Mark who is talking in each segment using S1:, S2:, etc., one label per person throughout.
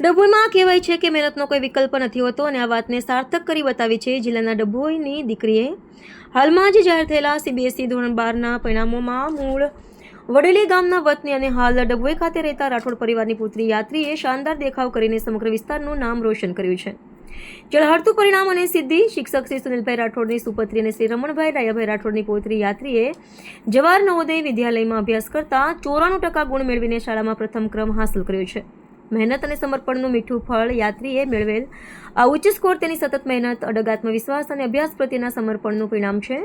S1: ડભોઈમાં કહેવાય છે કે મહેનતનો કોઈ વિકલ્પ નથી હોતો અને આ વાતને સાર્થક કરી બતાવી છે જિલ્લાના ડભોઈની દીકરીએ. હાલમાં જ જાહેર થયેલા CBSE ધોરણ 12ના પરિણામોમાં મૂળ વડેલી ગામના વતની અને હાલ ડભોઈ ખાતે રહેતા રાઠોડ પરિવારની પુત્રી યાત્રીએ શાનદાર દેખાવ કરીને સમગ્ર વિસ્તારનું નામ રોશન કર્યું છે. જળહળતું પરિણામ અને સિદ્ધિ. શિક્ષક શ્રી સુનિલભાઈ રાઠોડની સુપુત્રી અને શ્રી રમણભાઈ રાયાભાઈ રાઠોડની પૌત્રી યાત્રીએ જવાહર નવોદય વિદ્યાલયમાં અભ્યાસ કરતા 94% ગુણ મેળવીને શાળામાં પ્રથમ ક્રમ હાંસલ કર્યો છે. મહેનત અને સમર્પણનું મીઠું ફળ યાત્રીએ મેળવેલ આ ઉચ્ચ સ્કોર તેની સતત મહેનત, અડગ આત્મવિશ્વાસ અને અભ્યાસ પ્રત્યેના સમર્પણનું પરિણામ છે.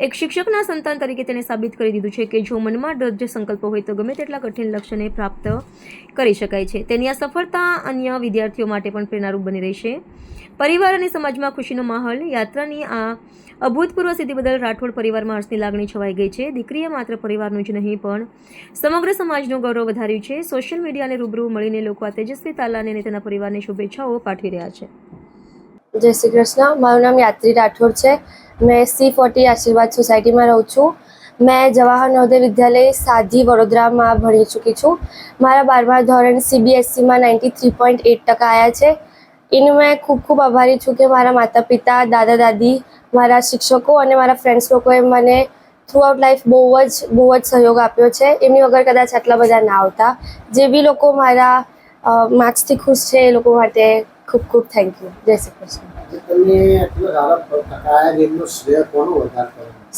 S1: એક શિક્ષકના સંતાન તરીકે તેને સાબિત કરી દીધું છે કે જો મનમાં દ્રઢ સંકલ્પ હોય તો ગમે તેટલા કઠિન લક્ષ્યને પ્રાપ્ત કરી શકાય છે. તેની આ સફળતા અન્ય વિદ્યાર્થીઓ માટે પણ પ્રેરણારૂપ બની રહેશે. પરિવાર અને સમાજમાં ખુશીનો માહોલ. યાત્રાની આ અભૂતપૂર્વ સિદ્ધિ બદલ રાઠોડ પરિવારમાં હર્ષની લાગણી છવાઈ ગઈ છે. દીકરીએ માત્ર પરિવારનું જ નહીં પણ સમગ્ર સમાજનું ગૌરવ વધાર્યું છે. સોશિયલ મીડિયાને રૂબરૂ મળીને લોકો આ તેજસ્વી તાલાને અને તેના પરિવારને શુભેચ્છાઓ પાઠવી રહ્યા છે.
S2: જય શ્રી કૃષ્ણ. મારું નામ યાત્રી રાઠોડ છે. મેં C40 આશીર્વાદ સોસાયટીમાં રહું છું. મેં જવાહર નવોદય વિદ્યાલય સાધી વડોદરામાં ભણી ચૂકી છું. મારા 12મા ધોરણ CBSEમાં 93.8% આવ્યા છે. એનું મેં ખૂબ ખૂબ આભારી છું કે મારા માતા પિતા, દાદા દાદી, મારા શિક્ષકો અને મારા ફ્રેન્ડ્સ લોકોએ મને થ્રુઆઉટ લાઈફ બહુ જ સહયોગ આપ્યો છે. એમની વગર કદાચ આટલા બધા ના આવતા. જે બી લોકો મારા માર્ક્સથી ખુશ છે એ લોકો માટે ખૂબ ખૂબ થેન્ક યુ. જય શ્રી કૃષ્ણ.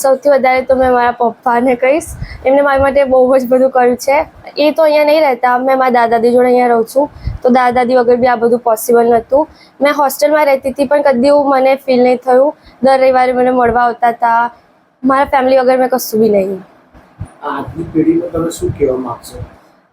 S2: સૌથી વધારે તો મેં મારા પપ્પાને કહીશ. એમને મારા માટે બહુ જ બધું કર્યું છે. એ તો અહીંયા નહીં રહેતા, મેં મારા દાદા દાદી જોડે અહીંયા રહું છું. તો દાદા દાદી વગર બી આ બધું પોસિબલ નહોતું. મેં હોસ્ટેલમાં રહેતી હતી પણ કદી એવું મને ફીલ નહીં થયું. દર રવિવારે મને મળવા આવતા હતા. મારા ફેમિલી વગર મેં કશું બી નહીં.
S3: આજની પેઢીને તમે શું કહેવા માંગશો?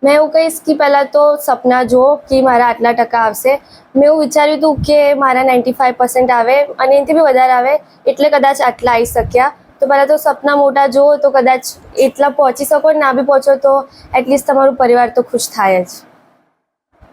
S2: મેં એવું કહીશ કે પહેલાં તો સપના જુઓ કે મારા આટલા ટકા આવશે. મેં એવું વિચાર્યું હતું કે મારા 95% આવે અને એનાથી બી વધારે આવે એટલે કદાચ આટલા આવી શક્યા. તો પહેલાં તો સપના મોટા જુઓ તો કદાચ એટલા પહોંચી શકો, ના બી પહોંચો તો એટલીસ્ટ તમારું પરિવાર તો ખુશ થાય જ.